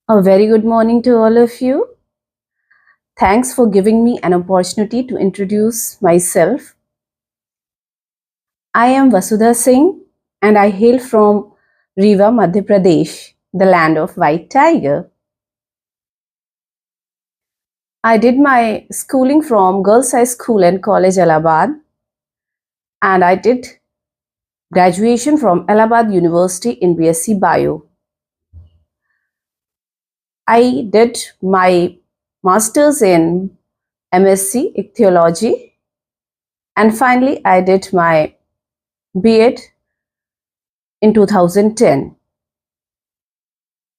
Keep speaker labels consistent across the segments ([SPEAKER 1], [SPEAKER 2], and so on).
[SPEAKER 1] A very good morning to all of you. Thanks for giving me an opportunity to introduce myself. I am Vasudha Singh and I hail from Rewa, Madhya Pradesh, the land of white tiger. I did my schooling from Girls High School and College, Allahabad, and I did graduation from Allahabad University in BSc Bio. I did my master's in MSc Ichthyology, and finally I did my B.Ed in 2010.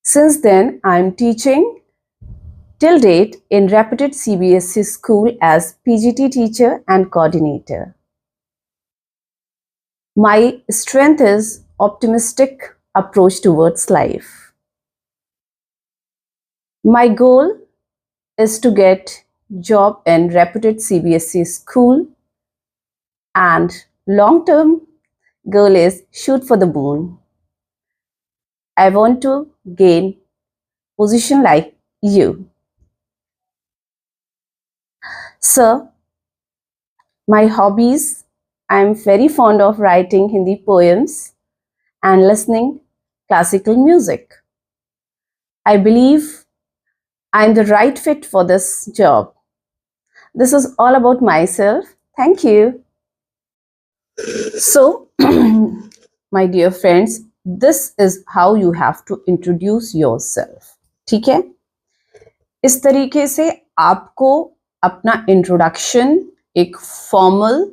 [SPEAKER 1] Since then, I am teaching till date in reputed CBSE school as PGT teacher and coordinator. My strength is optimistic approach towards life. My goal is to get job in reputed CBSE school, and long-term goal is shoot for the moon. I want to gain position like you. Sir, my hobbies, I am very fond of writing Hindi poems and listening classical music. I believe I am the right fit for this job. This is all about myself. Thank you. So, my dear friends, this is how you have to introduce yourself. ठीक है? इस तरीके से आपको अपना introduction एक formal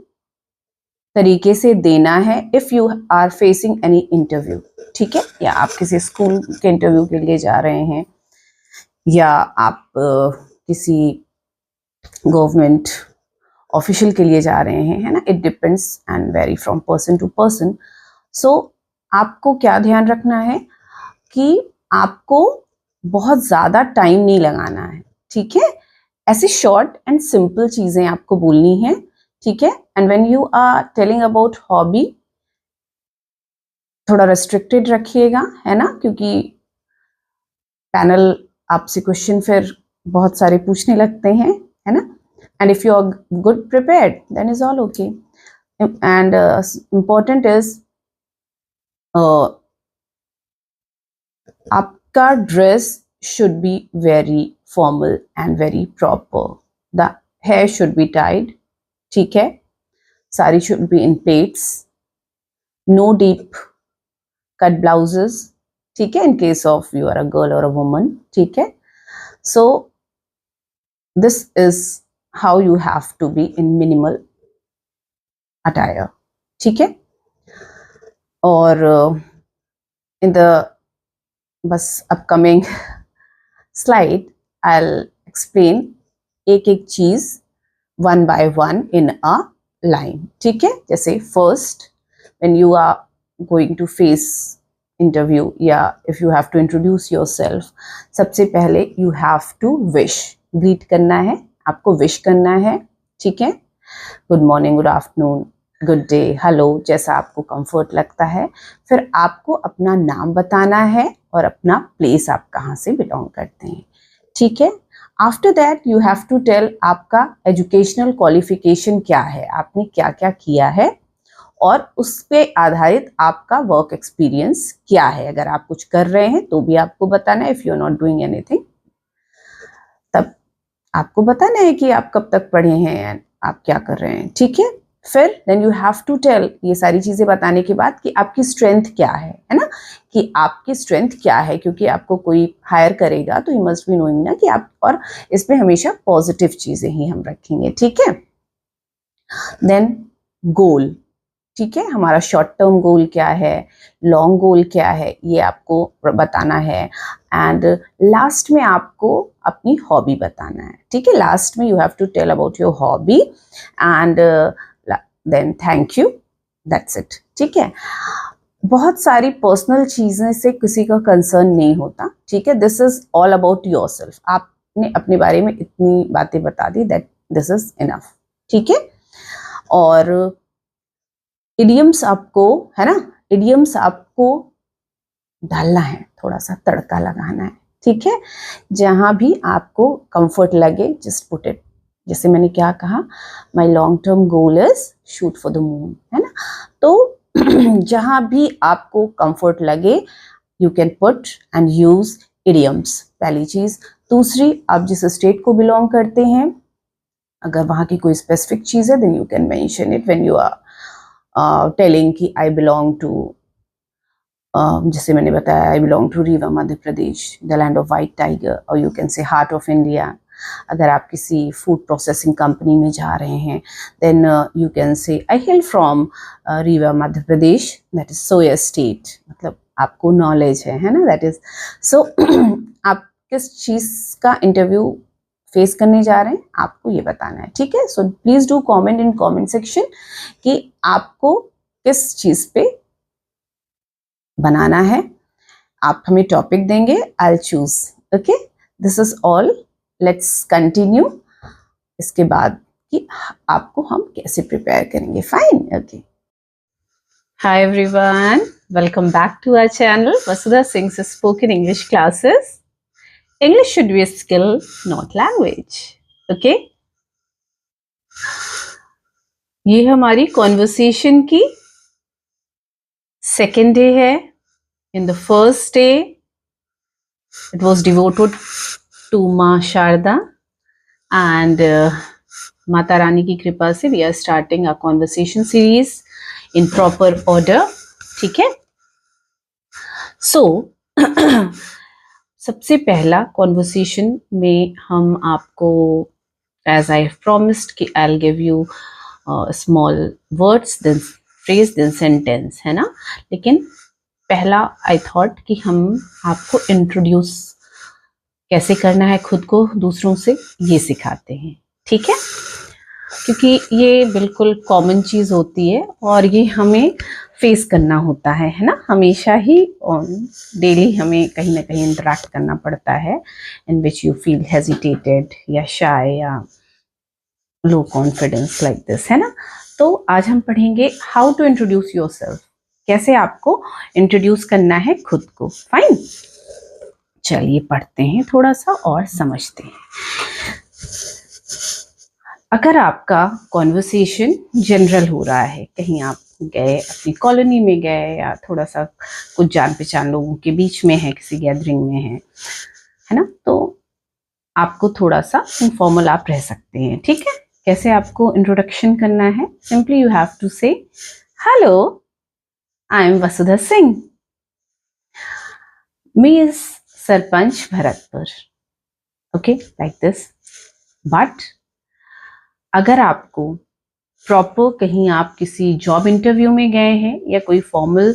[SPEAKER 1] तरीके से देना है if you are facing any interview. ठीक है, या आप किसी स्कूल के इंटरव्यू के लिए जा रहे हैं या आप किसी गवर्नमेंट ऑफिशियल के लिए जा रहे हैं, है ना. It depends and vary from person to person. So आपको क्या ध्यान रखना है कि आपको बहुत ज़्यादा टाइम नहीं लगाना है. ठीक है, ऐसी शॉर्ट एंड सिंपल चीज़ें आपको बोलनी है. ठीक है, and when you are telling about hobby थोड़ा रेस्ट्रिक्टेड रखिएगा, है ना, क्योंकि पैनल आपसे क्वेश्चन फिर बहुत सारे पूछने लगते हैं, है ना. And if you are good prepared then is all okay. And important is आपका dress should be very formal and very proper. The hair should be tied. ठीक है, sari should be in pleats. No deep cut blouses. ठीक है, in case of you are a girl और a woman. ठीक है, so this is how you have to be in minimal attire. ठीक है, और इन द बस upcoming slide I will explain एक एक चीज one by one in a line. ठीक है, जैसे first when you are going to face interview या if you have to introduce yourself, सबसे पहले you have to wish. Greet करना है, आपको विश करना है. ठीक है, good morning, good afternoon, good day, hello, जैसा आपको कंफर्ट लगता है. फिर आपको अपना नाम बताना है और अपना प्लेस, आप कहाँ से बिलोंग करते हैं. ठीक है, after that you have to tell आपका एजुकेशनल क्वालिफिकेशन क्या है, आपने क्या क्या किया है, और उस पे आधारित आपका वर्क एक्सपीरियंस क्या है. अगर आप कुछ कर रहे हैं तो भी आपको बताना है. If you are not doing anything तब आपको बताना है कि आप कब तक पढ़े हैं, आप क्या कर रहे हैं. ठीक है, फिर then you have to tell, ये सारी चीज़ें बताने के बाद, कि आपकी स्ट्रेंथ क्या है ना, कि आपकी स्ट्रेंथ क्या है, क्योंकि आपको कोई हायर करेगा तो ही मस्ट बी नोइंग ना कि आप, और इसमें हमेशा पॉजिटिव चीज़ें ही हम रखेंगे. ठीक है, देन गोल. ठीक है, हमारा शॉर्ट टर्म गोल क्या है, लॉन्ग गोल क्या है, ये आपको बताना है. एंड लास्ट में आपको अपनी हॉबी बताना है. ठीक है, लास्ट में you have to tell about your hobby and then thank you, that's it. ठीक है, बहुत सारी पर्सनल चीज़ें से किसी का कंसर्न नहीं होता. ठीक है, this is all about yourself. आपने अपने बारे में इतनी बातें बता दी, दैट दिस इज इनफ. ठीक है, और इडियम्स आपको, है ना, इडियम्स आपको डालना है, थोड़ा सा तड़का लगाना है. ठीक है, जहां भी आपको कंफर्ट लगे जस्ट पुट इट। जैसे मैंने क्या कहा, my long term goal is shoot for the moon, है ना। तो जहां भी आपको कंफर्ट लगे you can put and use idioms, पहली चीज। दूसरी, आप जिस स्टेट को बिलोंग करते हैं, अगर वहां की कोई स्पेसिफिक चीज है then you can mention it when you are telling कि आई बिलोंग टू, जैसे मैंने बताया I belong to Rewa Madhya Pradesh, the land of white tiger, और you can say heart of India. अगर आप किसी फूड प्रोसेसिंग कंपनी में जा रहे हैं then you can say I hail from Rewa Madhya Pradesh, that is सोया स्टेट, मतलब आपको नॉलेज है ना, दैट इज सो। आप किस चीज का इंटरव्यू फेस करने जा रहे हैं आपको ये बताना है, ठीक है। So please do comment in comment section कि आपको किस चीज पे बनाना है। आप हमें टॉपिक देंगे, I choose, okay. This is all, let's continue. इसके बाद कि आपको हम कैसे प्रिपेयर करेंगे, fine, okay. Hi everyone, welcome back to our channel Vasudha sings spoken English classes. English should be a skill, not language, okay? ये हमारी कॉन्वर्सेशन की सेकेंड डे है. In the first day, it was devoted to माँ Sharda and Mata Rani की कृपा से we are starting our conversation series in proper order, ठीक है? So सबसे पहला कॉन्वर्सेशन में हम आपको as I have promised कि I'll give you small words then phrase then sentence, है ना. लेकिन पहला I thought कि हम आपको इंट्रोड्यूस कैसे करना है खुद को दूसरों से ये सिखाते हैं, ठीक है, क्योंकि ये बिल्कुल कॉमन चीज होती है और ये हमें फेस करना होता है ना. हमेशा ही डेली हमें कहीं ना कहीं इंटरेक्ट करना पड़ता है इन विच यू फील हेजिटेटेड या शाय या लो कॉन्फिडेंस लाइक दिस, है ना. तो आज हम पढ़ेंगे हाउ टू इंट्रोड्यूस योरसेल्फ, कैसे आपको इंट्रोड्यूस करना है खुद को. फाइन, चलिए पढ़ते हैं थोड़ा सा और समझते हैं. अगर आपका कॉन्वर्सेशन जनरल हो रहा है, कहीं आप गए अपनी कॉलोनी में गए या थोड़ा सा कुछ जान पहचान लोगों के बीच में है, किसी गैदरिंग में है ना, तो आपको थोड़ा सा इनफॉर्मल आप रह सकते हैं, ठीक है. कैसे आपको इंट्रोडक्शन करना है, simply you have to say hello I am Vasudha Singh, me is sarpanch Bharatpur, okay, like this. But अगर आपको प्रॉपर कहीं आप किसी जॉब इंटरव्यू में गए हैं या कोई फॉर्मल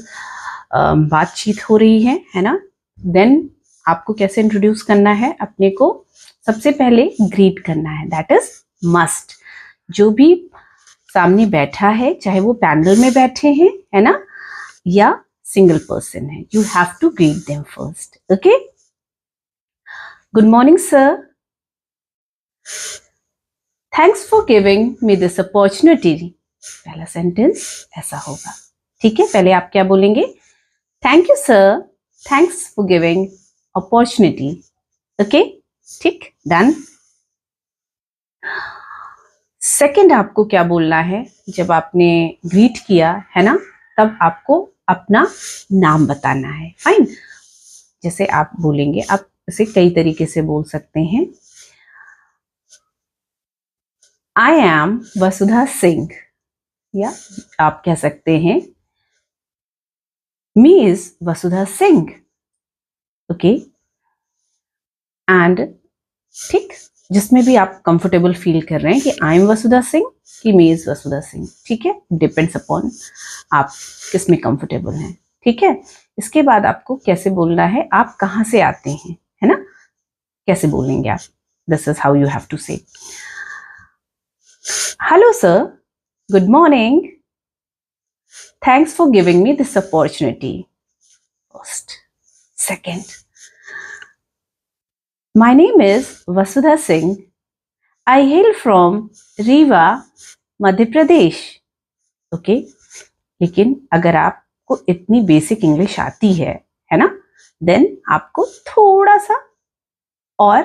[SPEAKER 1] बातचीत हो रही है ना, देन आपको कैसे इंट्रोड्यूस करना है अपने को. सबसे पहले ग्रीट करना है, दैट इज मस्ट. जो भी सामने बैठा है, चाहे वो पैनल में बैठे हैं है ना या सिंगल पर्सन है, you have to greet them first, okay. Good morning sir, thanks for giving me this opportunity. पहला सेंटेंस ऐसा होगा, ठीक है. पहले आप क्या बोलेंगे, thank you sir, thanks for giving opportunity, okay, ठीक, डन. सेकंड आपको क्या बोलना है, जब आपने ग्रीट किया है ना, तब आपको अपना नाम बताना है. फाइन, जैसे आप बोलेंगे, आप इसे कई तरीके से बोल सकते हैं. आई एम वसुधा सिंह, या आप कह सकते हैं me is Vasudha Singh, okay. And ठीक, जिसमें भी आप कंफर्टेबल फील कर रहे हैं कि आई एम वसुधा सिंह कि मी इज वसुधा सिंह, ठीक है, डिपेंड्स अपॉन आप किस में कंफर्टेबल हैं, ठीक है. इसके बाद आपको कैसे बोलना है, आप कहाँ से आते हैं, है ना, कैसे बोलेंगे आप. This is how you have to say hello sir, good morning, thanks for giving me this opportunity. First. Second, my name is Vasudha Singh. I hail from Rewa Madhya Pradesh, okay. लेकिन अगर आपको इतनी बेसिक इंग्लिश आती है ना, देन आपको थोड़ा सा और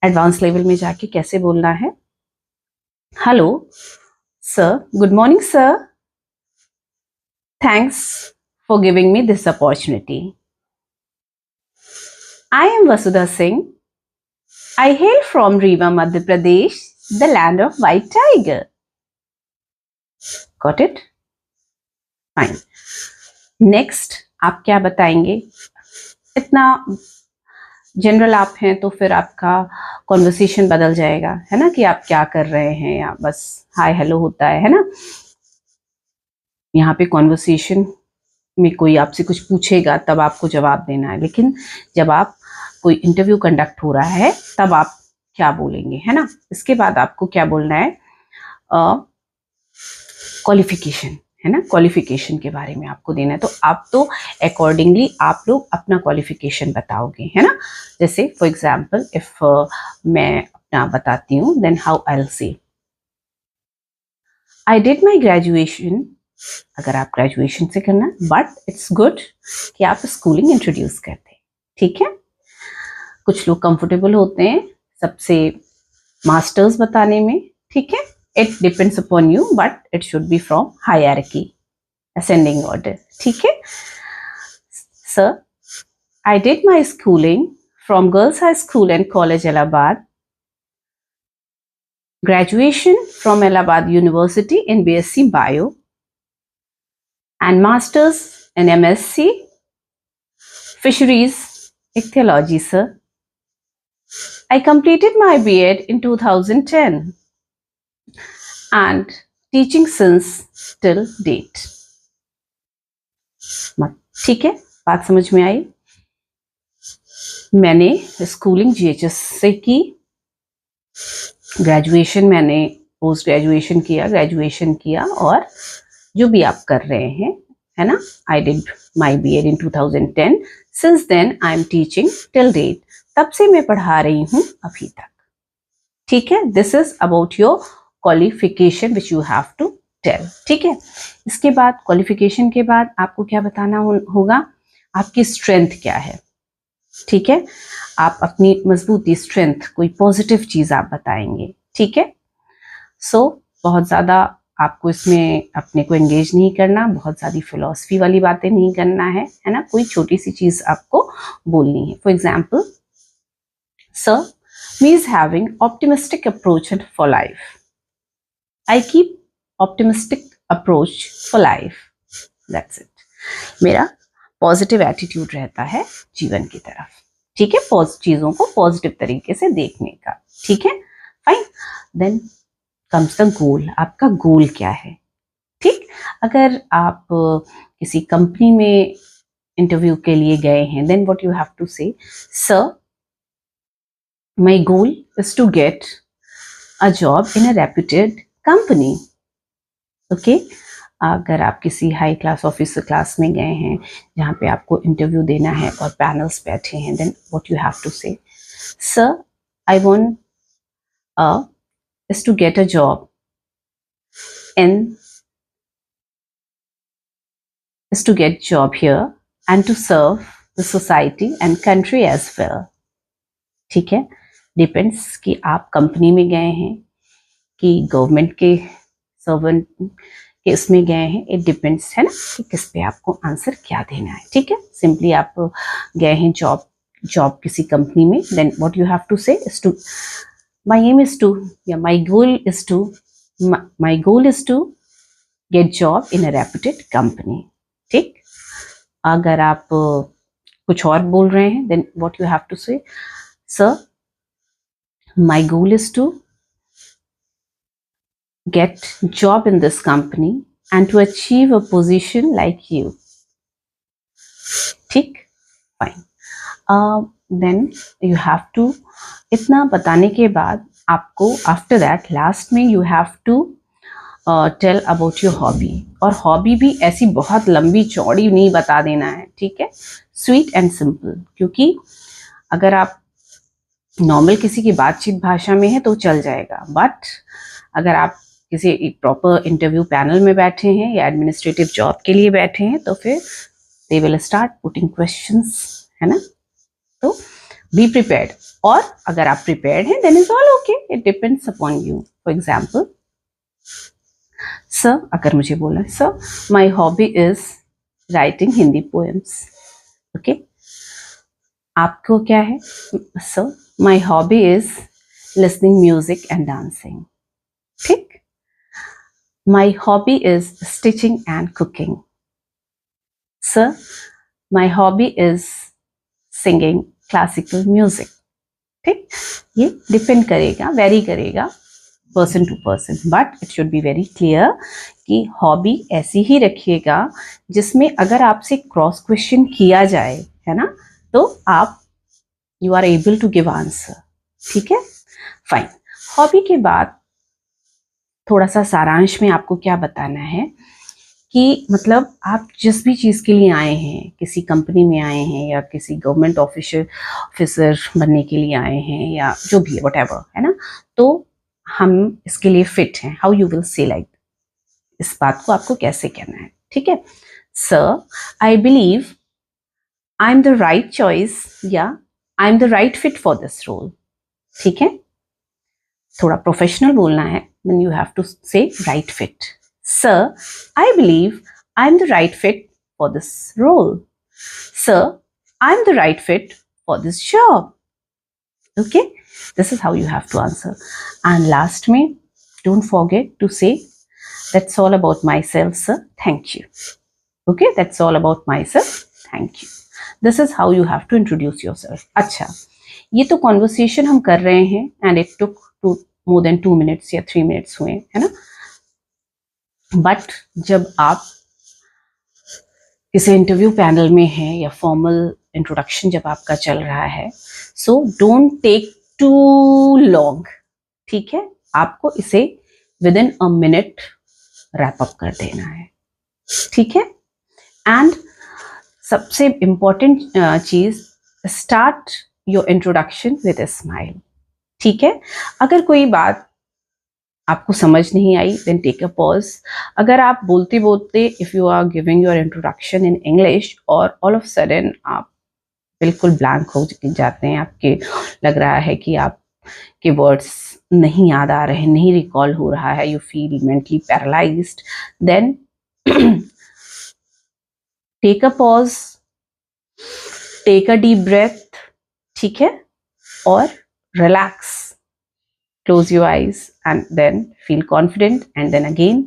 [SPEAKER 1] एडवांस लेवल में जाके कैसे बोलना है, hello sir, good morning sir, thanks for giving me this opportunity. I am Vasudha Singh, I hail from Rewa, Madhya Pradesh, the land of white tiger. Got it? Fine. Next आप क्या बताएंगे? इतना जनरल आप हैं तो फिर आपका कॉन्वर्सेशन बदल जाएगा, है ना, कि आप क्या कर रहे हैं, या बस हाय हेलो होता है ना। यहाँ पे कॉन्वर्सेशन में कोई आपसे कुछ पूछेगा तब आपको जवाब देना है, लेकिन जब आप कोई इंटरव्यू कंडक्ट हो रहा है तब आप क्या बोलेंगे, है ना। इसके बाद आपको क्या बोलना है, क्वालिफिकेशन, है ना, क्वालिफिकेशन के बारे में आपको देना है। तो आप तो अकॉर्डिंगली आप लोग अपना क्वालिफिकेशन बताओगे, है ना। जैसे फॉर एग्जाम्पल इफ मैं अपना बताती हूँ, then how I will say, I did my graduation, अगर आप ग्रेजुएशन से करना, बट इट्स गुड कि आप स्कूलिंग इंट्रोड्यूस करते हैं, ठीक है। कुछ लोग कंफर्टेबल होते हैं सबसे मास्टर्स बताने में, ठीक है। It depends upon you, but it should B from hierarchy, ascending order, ठीक है। Sir, I did my schooling from girls high school and college Allahabad, graduation from Allahabad University in BSc Bio and Masters in MSc Fisheries Ichthyology, sir. I completed my B.Ed in 2010 and teaching since till date. ठीक है, बात समझ में आई। मैंने schooling GHS से की, graduation मैंने post graduation किया, ग्रेजुएशन किया, और जो भी आप कर रहे हैं, है ना, I did my B.Ed in 2010, since then I am teaching till date, तब से मैं पढ़ा रही हूँ अभी तक, ठीक है। This is about your qualification which you have to tell, ठीक है। इसके बाद क्वालिफिकेशन के बाद आपको क्या बताना होगा, आपकी स्ट्रेंथ क्या है, ठीक है। आप अपनी मजबूती, स्ट्रेंथ, कोई पॉजिटिव चीज आप बताएंगे, ठीक है। सो बहुत ज्यादा आपको इसमें अपने को एंगेज नहीं करना, बहुत सारी फिलॉसफी वाली बातें नहीं करना है ना, कोई छोटी सी चीज आपको बोलनी है। For example, sir, me is having optimistic approach for life, I keep optimistic approach for life, that's it. मेरा पॉजिटिव एटीट्यूड रहता है जीवन की तरफ, ठीक है, चीजों को पॉजिटिव तरीके से देखने का, ठीक है, fine. Then comes the goal, आपका गोल क्या है, ठीक। अगर आप किसी कंपनी में इंटरव्यू के लिए गए हैं, then what you have to say, sir, my goal is to get a job in a reputed company, okay. अगर आप किसी हाई क्लास ऑफिसर क्लास में गए हैं जहाँ पे आपको इंटरव्यू देना है और पैनल्स बैठे हैं, then what you have to say, sir, I want is to get a job here and to serve the society and country as well, ठीक है। डिपेंड्स कि आप कंपनी में गए हैं कि गवर्नमेंट के सर्वेंट के इसमें गए हैं, इट डिपेंड्स, है ना, कि किस पे आपको आंसर क्या देना है, ठीक है। सिंपली आप गए हैं जॉब किसी कंपनी में, then what you have to say is to, my aim is to, yeah, my goal is to get job in a reputed company, ठीक। अगर आप कुछ और बोल रहे हैं, then what you have to say, sir, my goal is to get job in this company and to achieve a position like you, ठीक, fine. Then you have to, इतना बताने के बाद आपको आफ्टर दैट लास्ट में you have to tell about your hobby, और hobby भी ऐसी बहुत लंबी चौड़ी नहीं बता देना है, ठीक है, स्वीट एंड सिंपल। क्योंकि अगर आप नॉर्मल किसी की बातचीत भाषा में है तो चल जाएगा, बट अगर आप किसी प्रॉपर इंटरव्यू पैनल में बैठे हैं या एडमिनिस्ट्रेटिव जॉब के लिए बैठे हैं तो फिर they will start putting questions, है ना। तो बी प्रिपेयर्ड, और अगर आप प्रिपेयर्ड हैं then is all okay, it depends upon you. For example, sir अगर मुझे बोला sir my hobby is writing Hindi poems, okay. आपको क्या है? Sir my hobby is listening music and dancing. ठीक. My hobby is stitching and cooking. Sir my hobby is singing classical music. ठीक. ये depend करेगा, वेरी करेगा person to person, but it should be very clear कि hobby ऐसी ही रखिएगा जिसमें अगर आपसे क्रॉस क्वेश्चन किया जाए, है ना, तो आप you are able to give answer. ठीक है, फाइन. हॉबी के बाद थोड़ा सा सारांश में आपको क्या बताना है कि मतलब आप जिस भी चीज़ के लिए आए हैं, किसी कंपनी में आए हैं या किसी गवर्नमेंट ऑफिसर बनने के लिए आए हैं या जो भी है, व्हाटएवर, है ना, तो हम इसके लिए फिट हैं. How you will say like, इस बात को आपको कैसे कहना है. ठीक है. Sir I believe I am the right choice या I am the right fit for this role. ठीक है, थोड़ा प्रोफेशनल बोलना है, then you have to say right fit. Sir, I believe I'm the right fit for this role. Sir, I'm the right fit for this job. Okay, this is how you have to answer. And last में, don't forget to say, that's all about myself, sir. Thank you. Okay, that's all about myself. Thank you. This is how you have to introduce yourself. अच्छा, ये तो conversation हम कर रहे हैं and it took to more than 2 minutes या 3 minutes हुए, है ना. बट जब आप किसी इंटरव्यू पैनल में हैं या फॉर्मल इंट्रोडक्शन जब आपका चल रहा है, so don't take too long. ठीक है, आपको इसे within a minute wrap up कर देना है. ठीक है. एंड सबसे इंपॉर्टेंट चीज, start your introduction with a smile. ठीक है. अगर कोई बात आपको समझ नहीं आई देन टेक अ पॉज. अगर आप बोलते बोलते if you are giving your introduction in English और ऑल ऑफ सडन आप बिल्कुल ब्लैंक हो जाते हैं, आपके लग रहा है कि आप के वर्ड्स नहीं याद आ रहे, नहीं रिकॉल हो रहा है, you feel mentally paralysed, then take a pause, take a deep breath. ठीक है, और relax, close your eyes and then feel confident and then again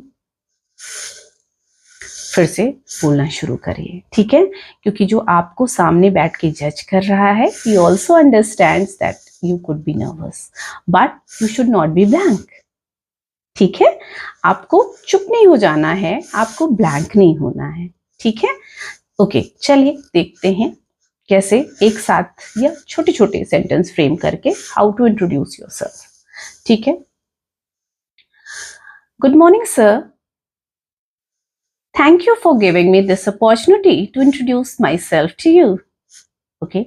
[SPEAKER 1] फिर से बोलना शुरू करिए. ठीक है, क्योंकि जो आपको सामने बैठ के जज कर रहा है he also understands that you could be nervous but you should not be blank. ठीक है, आपको चुप नहीं हो जाना है, आपको ब्लैंक नहीं होना है. ठीक है. ओके, चलिए देखते हैं कैसे एक साथ या छोटे छोटे सेंटेंस फ्रेम करके हाउ टू इंट्रोड्यूस योरसेल्फ. ठीक है. Good morning sir, thank you for giving me this opportunity to introduce myself to you. Okay.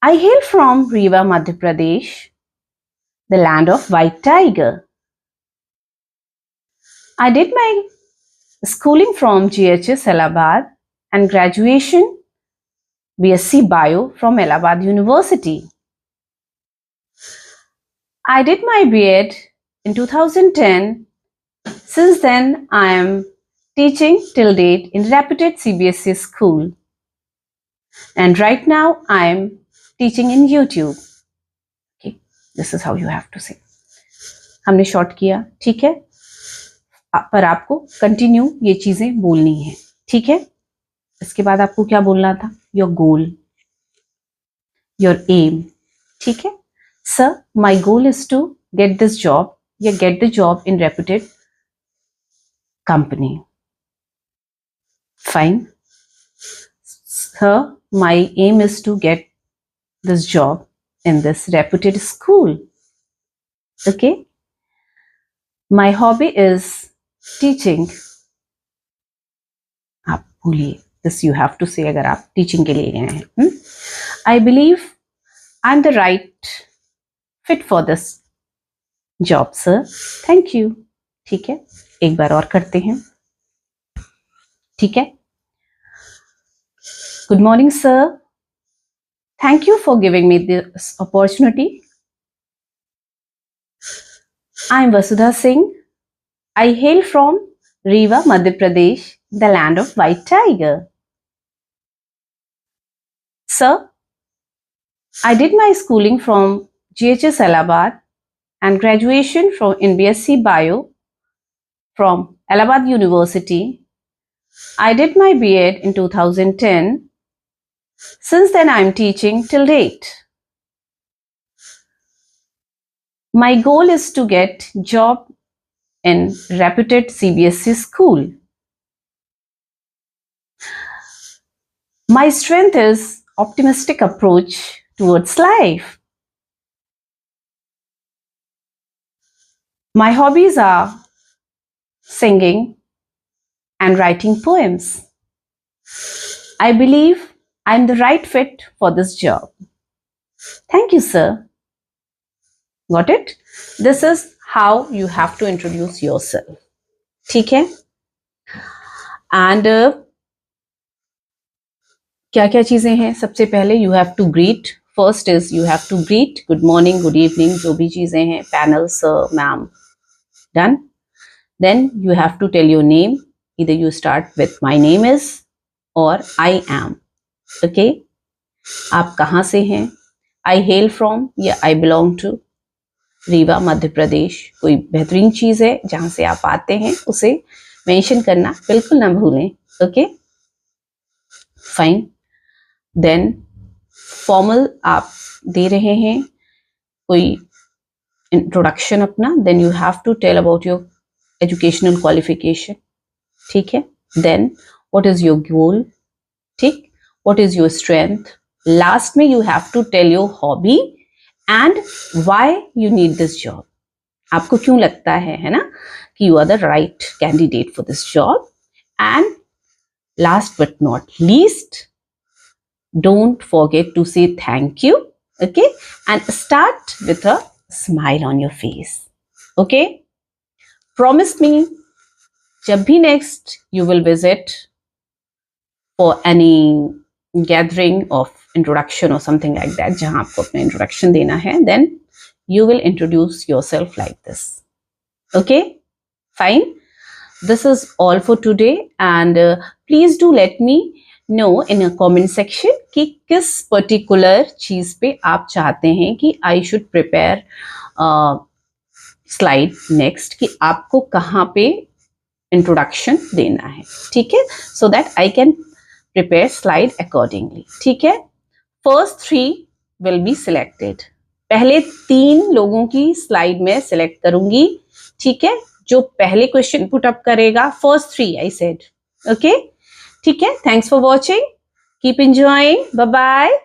[SPEAKER 1] I hail from Rewa, Madhya Pradesh, the land of white tiger. I did my schooling from GHS Allahabad and graduation BSc Bio from Allahabad University. I did my B.Ed in 2010. Since then, I am teaching till date in reputed CBSE school. And right now, I am teaching in YouTube. Okay, this is how you have to say. हमने short किया. ठीक है, पर आपको continue ये चीजें बोलनी है. ठीक है. इसके बाद आपको क्या बोलना था? Your goal, your aim. ठीक है. Sir my goal is to get this job या get the job in reputed company. Fine. Sir my aim is to get this job in this reputed school. Okay. My hobby is teaching. आप बोलिए, this you have to say अगर आप teaching के लिए गए हैं. I believe I'm the right fit for this job, sir. Thank you. ठीक है, एक बार और करते हैं. ठीक है. Good morning, sir. Thank you for giving me this opportunity. I am Vasudha Singh. I hail from Rewa, Madhya Pradesh, the land of white tiger. Sir, I did my schooling from GHS Allahabad and graduation from in BSc Bio from Allahabad University. I did my B.Ed in 2010. Since then, I am teaching till date. My goal is to get job in reputed CBSE school. My strength is optimistic approach towards life. My hobbies are singing and writing poems. I believe I'm the right fit for this job. Thank you, sir. Got it? This is how you have to introduce yourself. ठीक है? And क्या क्या चीजें हैं? सबसे पहले you have to greet. First is you have to greet. Good morning, good evening, जो भी चीजें हैं. Panel, sir, ma'am. Done? Then you have to tell your name. Either you start with my name is or I am. Okay? आप कहाँ से हैं? I hail from या I belong to Rewa Madhya प्रदेश. कोई बेहतरीन चीज है जहां से आप आते हैं उसे मेंशन करना बिल्कुल ना भूलें. Okay, fine. देन फॉर्मल आप दे रहे हैं कोई इंट्रोडक्शन अपना. Then you have to tell about your educational qualification. ठीक है. Then what is your goal. ठीक. What is your strength. Last में you have to tell your hobby and why you need this job. आपको क्यों लगता है ना कि you are the right candidate for this job. And last but not least, don't forget to say thank you. Okay, and start with a smile on your face. Okay, promise me जब भी next you will visit for any gathering of introduction or something like that, जहां आपको अपना introduction देना है, then you will introduce yourself like this. Okay, fine. This is all for today, and please do let me know in a comment section कि किस particular चीज पे आप चाहते हैं कि I should prepare slide next, कि आपको कहाँ पे introduction देना है. ठीक है, so that I can prepare slide accordingly. ठीक है. First 3 will be selected. पहले 3 लोगों की स्लाइड में सिलेक्ट करूंगी. ठीक है. जो पहले क्वेश्चन पुट अप करेगा, first 3 I said. Okay. ठीक है. Thanks for watching. Keep enjoying. Bye bye.